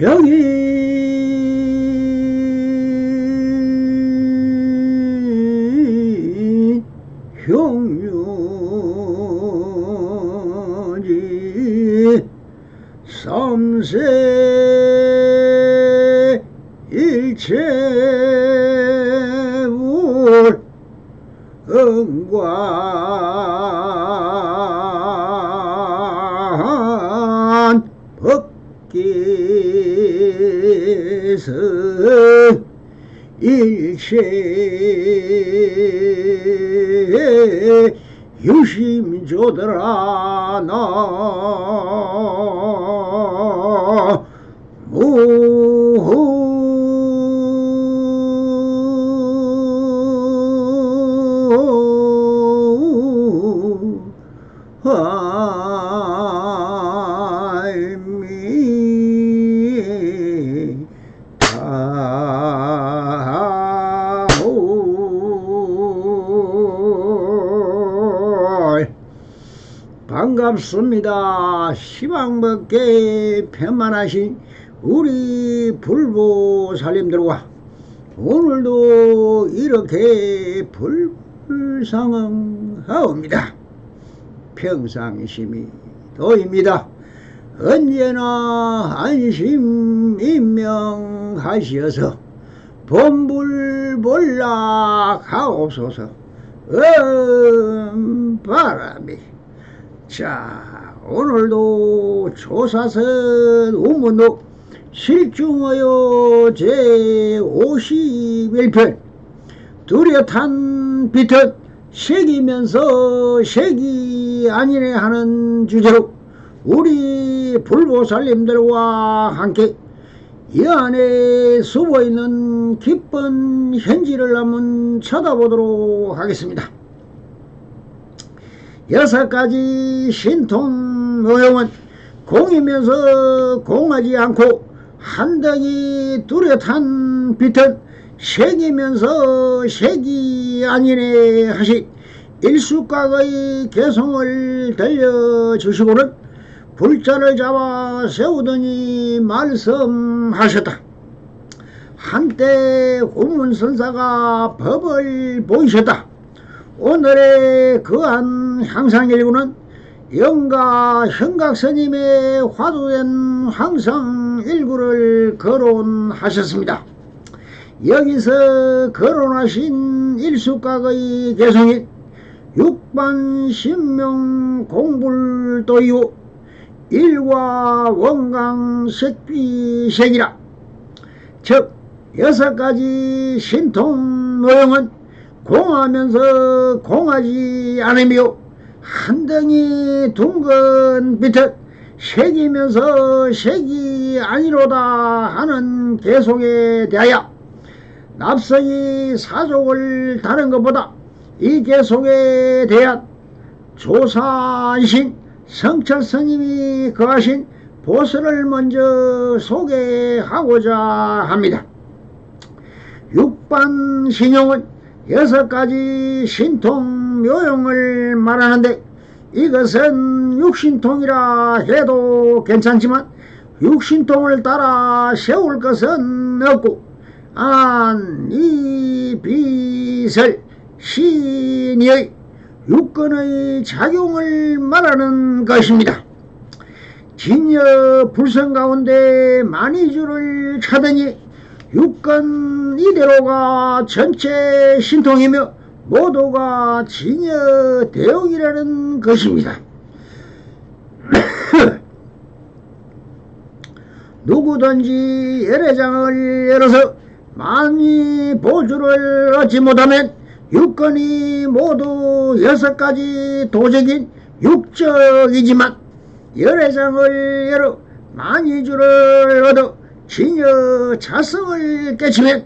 여기 형료지 삼세 일체울 응관 법계에서 일체 유심조더라 반갑습니다. 시방법계 편만하신 우리 불보살님들과 오늘도 이렇게 불상응하옵니다. 평상심이 도입니다. 언제나 안심인명하시어서 본불본락하옵소서. 바람이. 자, 오늘도 조사선 우문록 실중어요 제51편 뚜렷한 빛은 색이면서 색이 아니네 하는 주제로 우리 불보살님들과 함께 이 안에 숨어있는 기쁜 현지를 한번 쳐다보도록 하겠습니다. 6가지 신통 모형은 공이면서 공하지 않고 한덩이 뚜렷한 빛은 색이면서 색이 아니네 하시 일숙각의 개성을 들려주시고는 불자를 잡아 세우더니 말씀하셨다. 한때 후문선사가 법을 보이셨다. 오늘의 그한 향상일구는 영가 현각스님의 화두된 황성일구를 거론하셨습니다. 여기서 거론하신 일숙각의 개성인 육반신명 공불도이요 일과 원강색비색이라. 즉 6가지 신통 모형은 공하면서 공하지 않으며 한덩이 둥근 빛은 색이면서 색이 아니로다 하는 개송에 대하여 납성이 사족을 다른 것보다 이 개송에 대한 조사이신 성철스님이 거하신 보설을 먼저 소개하고자 합니다. 육반신용은 6가지 신통 묘용을 말하는데 이것은 육신통이라 해도 괜찮지만 육신통을 따라 세울 것은 없고 이 비설 신의 육근의 작용을 말하는 것입니다. 진여 불성 가운데 만이주를 차더니 육근 이대로가 전체 신통이며 모두가 진여 대용이라는 것입니다. 누구든지 열애장을 열어서 만이 보주를 얻지 못하면 육근이 모두 6가지 도적인 육적이지만 열애장을 열어 만이주를 얻어 진여 자성을 깨치면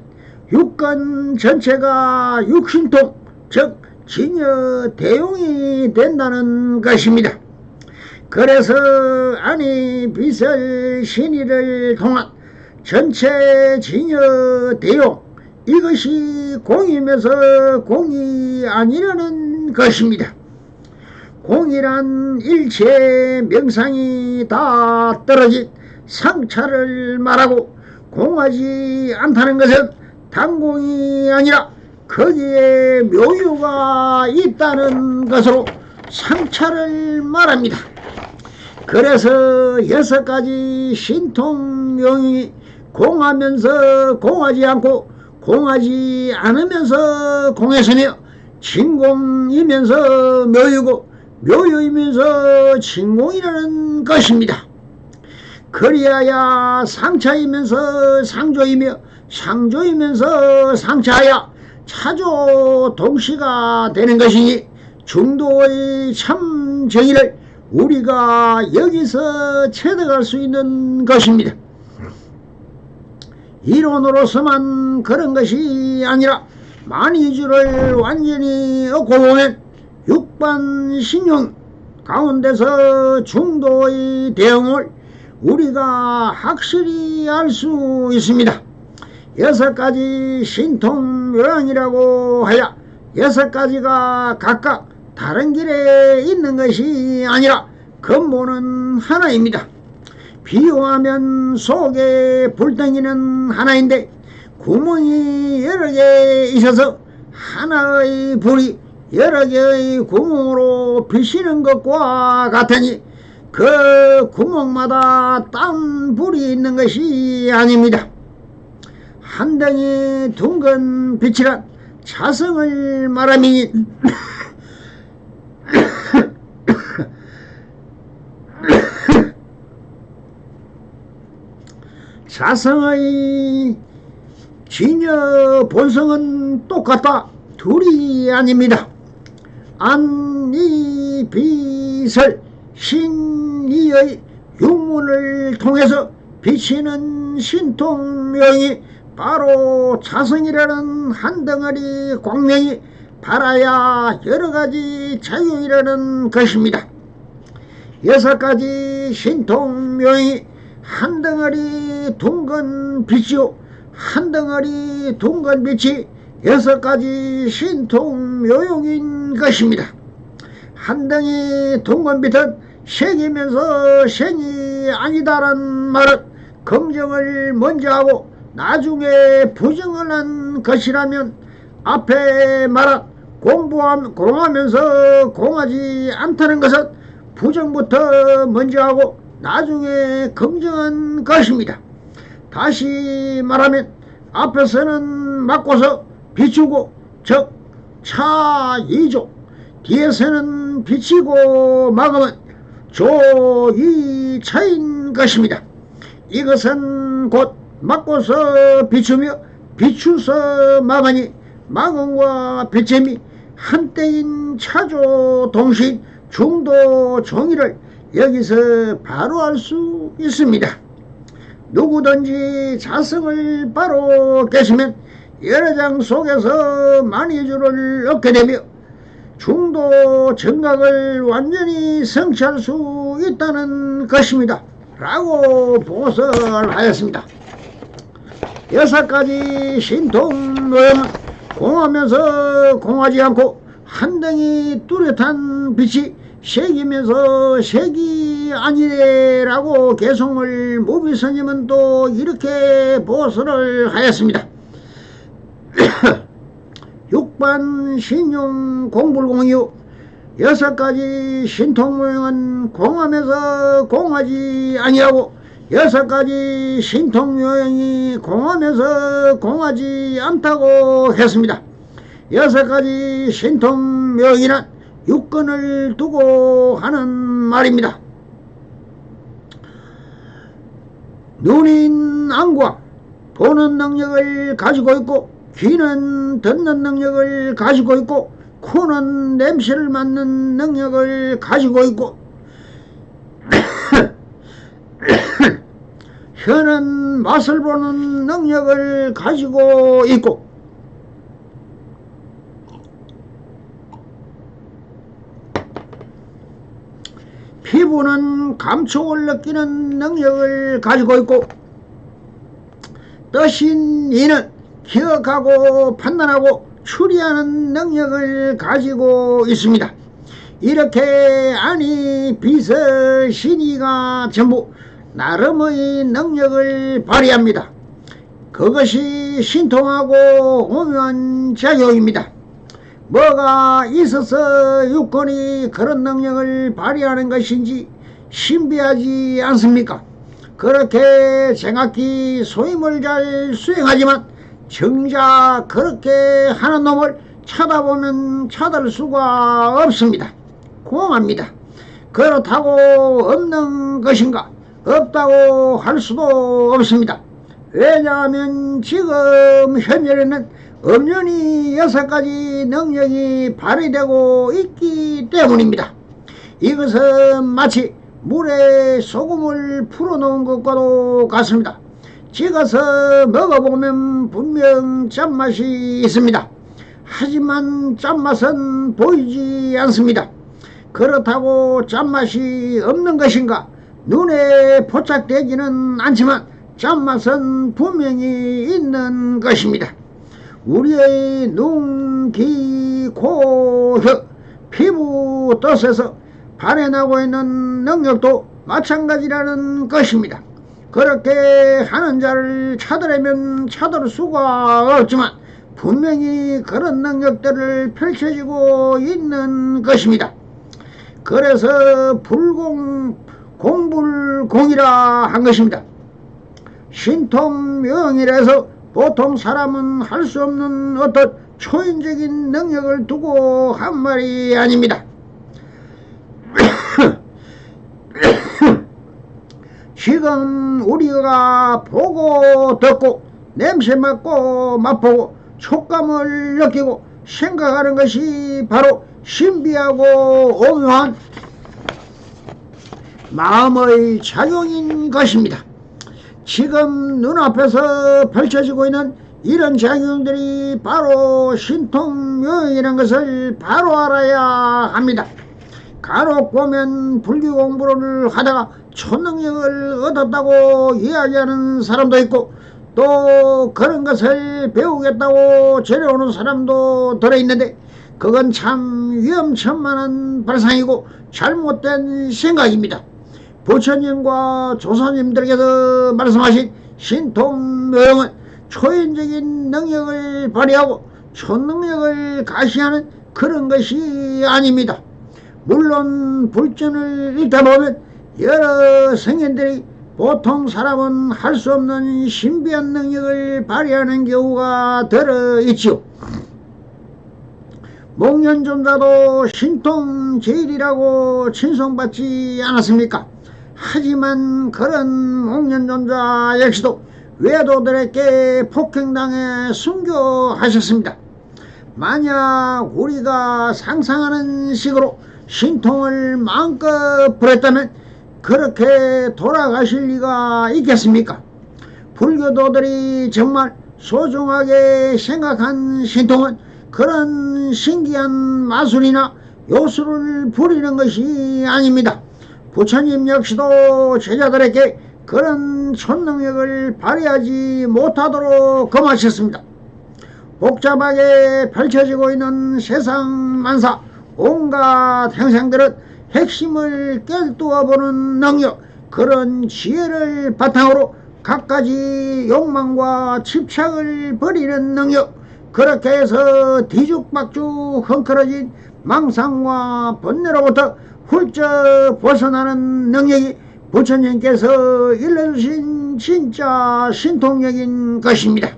육근 전체가 육신통 즉 진여 대용이 된다는 것입니다. 그래서 아니 비설 신의를 통한 전체 진여 대용 이것이 공이면서 공이 아니라는 것입니다. 공이란 일체 명상이 다 떨어진 상차를 말하고 공하지 않다는 것은 단공이 아니라 거기에 묘유가 있다는 것으로 상차를 말합니다. 그래서 6가지 신통명이 공하면서 공하지 않고 공하지 않으면서 공했으며 진공이면서 묘유고 묘유이면서 진공이라는 것입니다. 그리하여 상차이면서 상조이며 상조이면서 상차하여 차조 동시가 되는 것이니 중도의 참 정의를 우리가 여기서 체득할 수 있는 것입니다. 이론으로서만 그런 것이 아니라 만이주를 완전히 얻고 보면 육반신용 가운데서 중도의 대응을 우리가 확실히 알 수 있습니다. 6가지 신통묘양이라고 하여 6가지가 각각 다른 길에 있는 것이 아니라 근본은 하나입니다. 비유하면 속에 불덩이는 하나인데 구멍이 여러 개 있어서 하나의 불이 여러 개의 구멍으로 비치는 것과 같으니 그 구멍마다 딴 불이 있는 것이 아닙니다. 한 덩이 둥근 빛이란 자성을 말하니 자성의 진여 본성은 똑같다. 둘이 아닙니다. 안이 빛을 신이의 육문을 통해서 비치는 신통명이 바로 자성이라는 한 덩어리 광명이 발하여 여러가지 작용이라는 것입니다. 6가지 신통명이 한 덩어리 둥근 빛이요 한 덩어리 둥근 빛이 6가지 신통묘용인 것입니다. 한 덩이 둥근 빛은 색이면서 생이 아니다란 말은 긍정을 먼저 하고 나중에 부정을 한 것이라면 앞에 말한 공하면서 공하지 않다는 것은 부정부터 먼저 하고 나중에 긍정한 것입니다. 다시 말하면 앞에서는 막고서 비추고 즉 차이조, 뒤에서는 비치고 막으면 조이차인 것입니다. 이것은 곧 막고서 비추며 비추서 막으니 막음과 비침이 한때인 차조 동시인 중도 종이를 여기서 바로 알 수 있습니다. 누구든지 자성을 바로 깨시면 여러 장 속에서 만이주를 얻게 되며 중도 정각을 완전히 성취할 수 있다는 것입니다. 라고 보설하였습니다. 6가지 신통노염은 공하면서 공하지 않고 한 덩이 뚜렷한 빛이 색이면서 색이 아니래라고 개송을 무비스님은 또 이렇게 보설을 하였습니다. 육반 신용 공불공이요 6가지 신통모형은 공하면서 공하지 아니하고 6가지 신통모형이 공하면서 공하지 않다고 했습니다. 6가지 신통모형이란 육근을 두고 하는 말입니다. 눈인 안과 보는 능력을 가지고 있고 귀는 듣는 능력을 가지고 있고 코는 냄새를 맡는 능력을 가지고 있고 혀는 맛을 보는 능력을 가지고 있고 피부는 감촉을 느끼는 능력을 가지고 있고 뜻인 이는 기억하고 판단하고 추리하는 능력을 가지고 있습니다. 이렇게 아니 비서 신이가 전부 나름의 능력을 발휘합니다. 그것이 신통하고 오묘한 작용입니다. 뭐가 있어서 육군이 그런 능력을 발휘하는 것인지 신비하지 않습니까? 그렇게 정확히 소임을 잘 수행하지만 정작 그렇게 하는 놈을 쳐다보면 쳐들 수가 없습니다. 공합니다. 그렇다고 없는 것인가? 없다고 할 수도 없습니다. 왜냐하면 지금 현재는 엄연히 6가지 능력이 발휘되고 있기 때문입니다. 이것은 마치 물에 소금을 풀어놓은 것과도 같습니다. 찍어서 먹어보면 분명 짠맛이 있습니다. 하지만 짠맛은 보이지 않습니다. 그렇다고 짠맛이 없는 것인가? 눈에 포착되지는 않지만 짠맛은 분명히 있는 것입니다. 우리의 눈, 귀, 코, 혀, 피부, 덫에서 발현하고 있는 능력도 마찬가지라는 것입니다. 그렇게 하는 자를 찾으려면 찾을 수가 없지만 분명히 그런 능력들을 펼쳐지고 있는 것입니다. 그래서 공불공이라 한 것입니다. 신통명이라서 보통 사람은 할 수 없는 어떤 초인적인 능력을 두고 한 말이 아닙니다. 지금 우리가 보고 듣고 냄새 맡고 맛보고 촉감을 느끼고 생각하는 것이 바로 신비하고 오묘한 마음의 작용인 것입니다. 지금 눈앞에서 펼쳐지고 있는 이런 작용들이 바로 신통묘용이라는 것을 바로 알아야 합니다. 간혹 보면 불교 공부를 하다가 초능력을 얻었다고 이야기하는 사람도 있고 또 그런 것을 배우겠다고 데려오는 사람도 들어있는데 그건 참 위험천만한 발상이고 잘못된 생각입니다. 부처님과 조사님들께서 말씀하신 신통묘용은 초인적인 능력을 발휘하고 초능력을 가시하는 그런 것이 아닙니다. 물론 불전을 읽다 보면 여러 성인들이 보통 사람은 할 수 없는 신비한 능력을 발휘하는 경우가 들어있지요. 목련존자도 신통제일이라고 칭송받지 않았습니까? 하지만 그런 목련존자 역시도 외도들에게 폭행당해 순교하셨습니다. 만약 우리가 상상하는 식으로 신통을 마음껏 부렸다면 그렇게 돌아가실 리가 있겠습니까? 불교도들이 정말 소중하게 생각한 신통은 그런 신기한 마술이나 요술을 부리는 것이 아닙니다. 부처님 역시도 제자들에게 그런 초능력을 발휘하지 못하도록 금하셨습니다. 복잡하게 펼쳐지고 있는 세상 만사 온갖 행생들은 핵심을 꿰뚫어보는 능력, 그런 지혜를 바탕으로 갖가지 욕망과 집착을 버리는 능력, 그렇게 해서 뒤죽박죽 헝클어진 망상과 번뇌로부터 훌쩍 벗어나는 능력이 부처님께서 일러주신 진짜 신통력인 것입니다.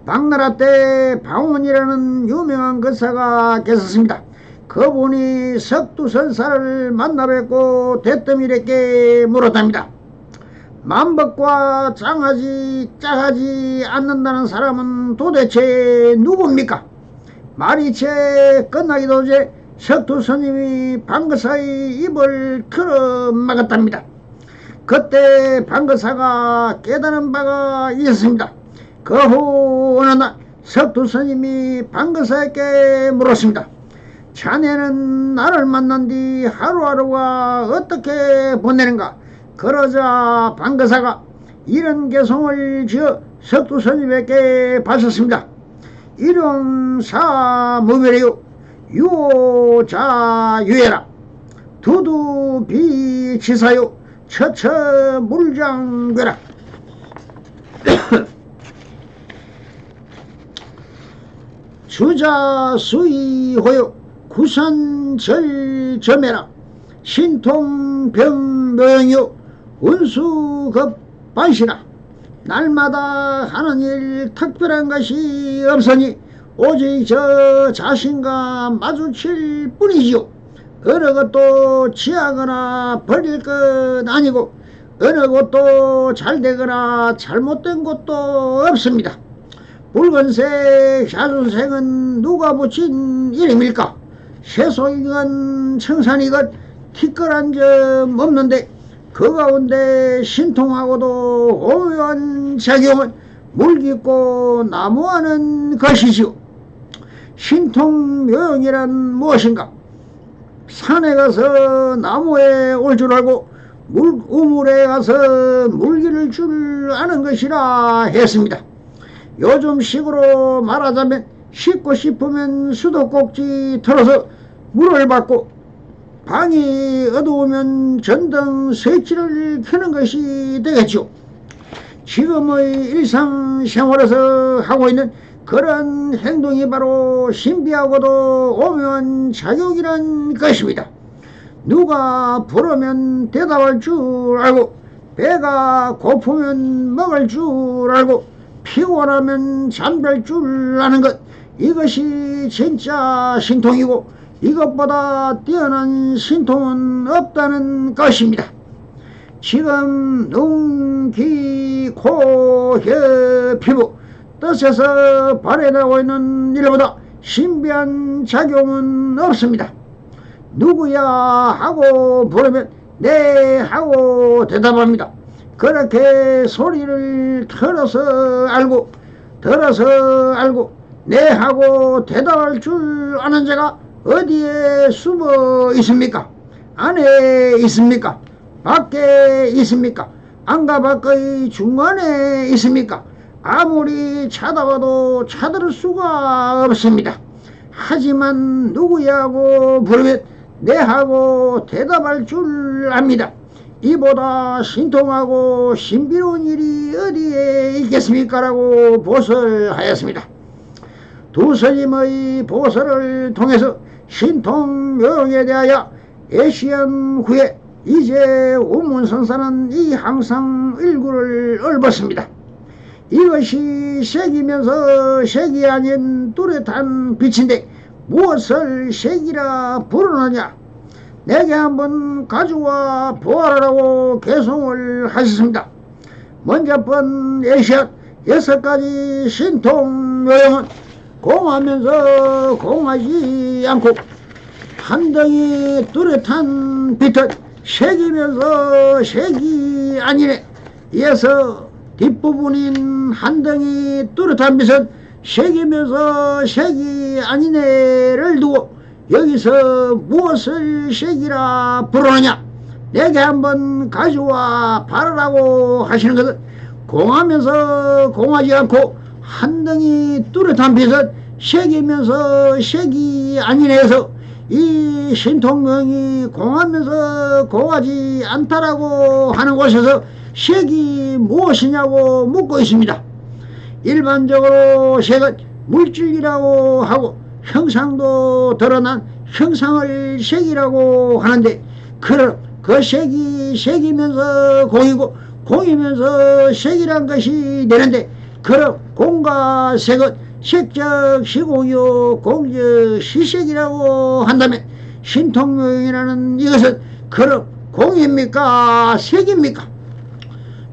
당나라 때 방원이라는 유명한 거사가 계셨습니다. 그분이 석두선사를 만나 뵙고 대뜸이렇게 물었답니다. 만법과 짱하지 않는다는 사람은 도대체 누굽니까? 말이 채 끝나기도 전에 석두스님이 방거사의 입을 틀어 막았답니다. 그때 방거사가 깨달은 바가 있었습니다. 그 후 어느 날 석두스님이 방거사에게 물었습니다. 자네는 나를 만난 뒤 하루하루가 어떻게 보내는가? 그러자 방거사가 이런 개송을 지어 석두스님에게 바쳤습니다. 일용사무멸이요 유오자유해라 두두비치사요 처처 물장되라. 주자수이호요 구산절점해라. 신통병명요 운수급반시라. 날마다 하는 일 특별한 것이 없으니 오직 저 자신과 마주칠 뿐이지요. 어느 것도 취하거나 버릴 것 아니고 어느 것도 잘되거나 잘못된 것도 없습니다. 붉은색 자준색은 누가 붙인 이름일까? 세속이건 청산이건 티끌한 점 없는데 그 가운데 신통하고도 오묘한 작용은 물깊고 나무하는 것이지요. 신통묘용이란 무엇인가? 산에 가서 나무에 올 줄 알고 우물에 가서 물기를 줄 아는 것이라 했습니다. 요즘식으로 말하자면 씻고 싶으면 수도꼭지 털어서 물을 받고 방이 어두우면 전등 스위치를 켜는 것이 되겠죠. 지금의 일상생활에서 하고 있는 그런 행동이 바로 신비하고도 오묘한 작용이란 것입니다. 누가 부르면 대답할 줄 알고 배가 고프면 먹을 줄 알고 피곤하면 잠들 줄 아는 것, 이것이 진짜 신통이고 이것보다 뛰어난 신통은 없다는 것입니다. 지금 눈, 귀, 코, 혀, 피부, 뜻에서 발현하고 있는 일보다 신비한 작용은 없습니다. 누구야 하고 부르면 네 하고 대답합니다. 그렇게 소리를 들어서 알고 네 하고 대답할 줄 아는 자가 어디에 숨어 있습니까? 안에 있습니까? 밖에 있습니까? 안과 밖의 중간에 있습니까? 아무리 찾아봐도 찾을 수가 없습니다. 하지만 누구야고 부르면 네 하고 대답할 줄 압니다. 이보다 신통하고 신비로운 일이 어디에 있겠습니까? 라고 보설하였습니다. 두 스님의 보설을 통해서 신통묘용에 대하여 애시한 후에 이제 우문선사는 이 항상 일구를 읊었습니다. 이것이 색이면서 색이 아닌 뚜렷한 빛인데 무엇을 색이라 부르느냐? 내게 한번 가져와 보아라라고 개송을 하셨습니다. 먼저 번 애시앗 6가지 신통묘용은 공하면서 공하지 않고 한 덩이 뚜렷한 빛은 색이면서 색이 아니네. 이어서 뒷부분인 한 덩이 뚜렷한 빛은 색이면서 색이 아니네를 두고 여기서 무엇을 색이라 부르느냐? 내게 한번 가져와 바르라고 하시는 것은 공하면서 공하지 않고 한 덩이 뚜렷한 빛은 색이면서 색이 아니네에서 이 신통명이 공하면서 공하지 않다라고 하는 곳에서 색이 무엇이냐고 묻고 있습니다. 일반적으로 색은 물질이라고 하고 형상도 드러난 형상을 색이라고 하는데 그럼 그 색이 색이면서 공이고 공이면서 색이란 것이 되는데 그럼 공과 색은 색적 시공이요 공적 시색이라고 한다면 신통묘용이라는 이것은 그럼 공입니까 색입니까?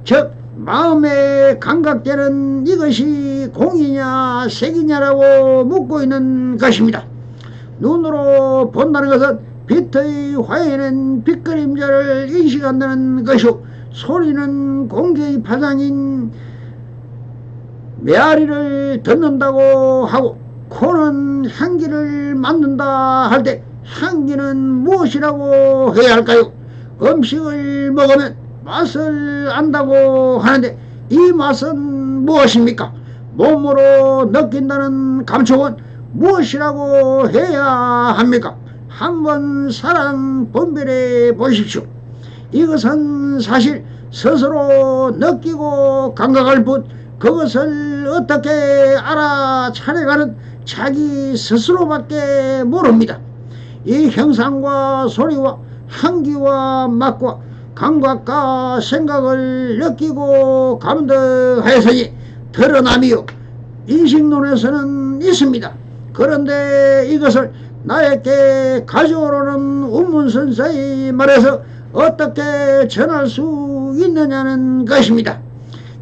즉 마음에 감각되는 이것이 공이냐 색이냐라고 묻고 있는 것입니다. 눈으로 본다는 것은 빛의 화에는 빛그림자를 인식한다는 것이고 소리는 공기의 파장인 메아리를 듣는다고 하고 코는 향기를 맡는다 할 때 향기는 무엇이라고 해야 할까요? 음식을 먹으면 맛을 안다고 하는데 이 맛은 무엇입니까? 몸으로 느낀다는 감촉은 무엇이라고 해야 합니까? 한번 사랑 분별해 보십시오. 이것은 사실 스스로 느끼고 감각할 뿐 그것을 어떻게 알아차려가는 자기 스스로밖에 모릅니다. 이 형상과 소리와 향기와 맛과 감각과 생각을 느끼고 감독하였으니 드러남이요 인식론에서는 있습니다. 그런데 이것을 나에게 가져오려는 운문선사의 말에서 어떻게 전할 수 있느냐는 것입니다.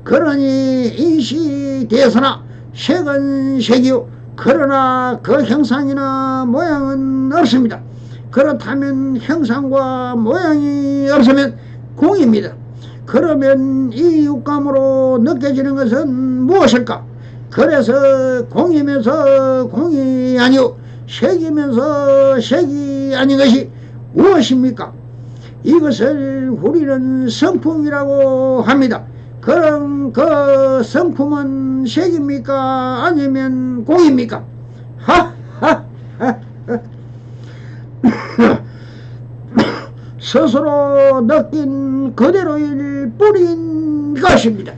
그러니 인식되어서나 색은 색이요 그러나 그 형상이나 모양은 없습니다. 그렇다면 형상과 모양이 없으면 공입니다. 그러면 이 육감으로 느껴지는 것은 무엇일까? 그래서 공이면서 공이 아니오 색이면서 색이 아닌 것이 무엇입니까? 이것을 우리는 성품이라고 합니다. 그럼 그 성품은 색입니까? 아니면 공입니까? 스스로 느낀 그대로일 뿐인 것입니다.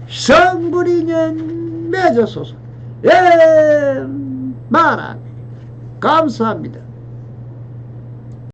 성불이년 맺어소서. 예, 말합니다. 감사합니다.